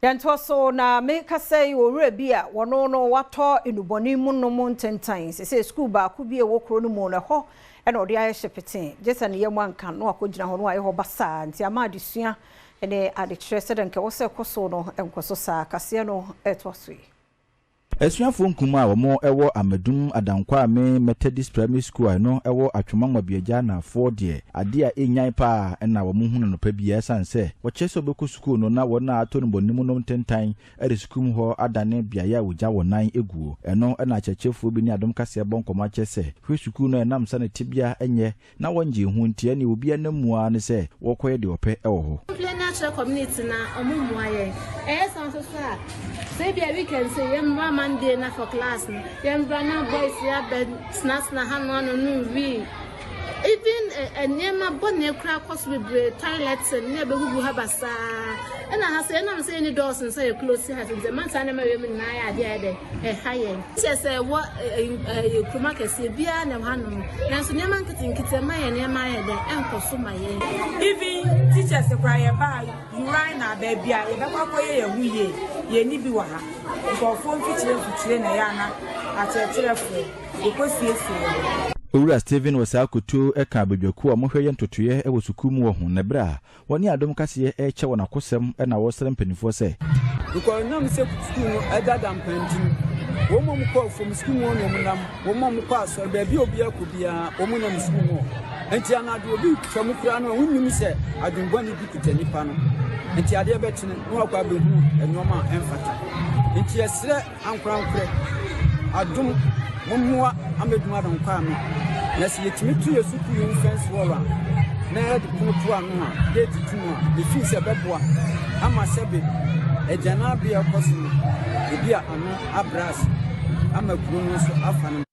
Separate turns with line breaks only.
Yantoso na make say owura bia wono no wato enuboni mu no mu ntentan se school ba ku bia wo kro no mu na ho e na odi aye shepeten jesa ne yemu anka no akogina ho no aye ho basa nti ama adesua ene addicts se denke wo se koso no enkoso sa kase no etosui
Esuafo nkuma a womo ewo Amadum Adankwame Methodist Primary School no ewo atwoma biaja na 4 de ade a enyan pa na womo hunu no pa bia sanse wo cheso beku school no na wona ato no bonim no tentan ere school ho adane biaya wogya wonan eguo eno na chechefo bi ni Adom Kasee bonkoma chese hwe school no enam sane tibia enye na wonje hu ntie ne obi anamua ne se wokoye de ope ewo ho
community na omumua ye sanso sa say bia we can say Monday na for class no yem brana boys ya bed snacks na hanu no we even anyema bonne kra cost we toilets and ne begugu habasa na ha say na say any doors and say close hat the man na me na ya de high say what Premtobre Kasee bia na hanu na so nyema nkiti ma ye nyema ye de enkoso ma ye
even teachers cry ba you right na ba bia e be kwakoye ye huye ye ni bi wa ha ko fo fitire na ya na achecherefo ekosiesie
Owura Steven wasakoto eka abedwaku a mohweye ntotoye e wosukumu wo ho na bra woni Adom Kasee e che wona kosem e na wo sere mpanifo se
because nam se school no edada mpantim wo mom ko from school no no nam wo mom ko aso ba bi obi akobia wo mo nam school no enti anado obi twam kura no wunnim se adungbani bi kitani pa no enti ade betene no akwa behu enoma emfata enti esre ankwankure Adom Mumwa Amedum Adankwame na si yetimi tu yesuku yu fence wall na head putu anu a date tunu the fees ebeboa ama sebe ejana bia kosu ebia anu abras ama kunu so afanu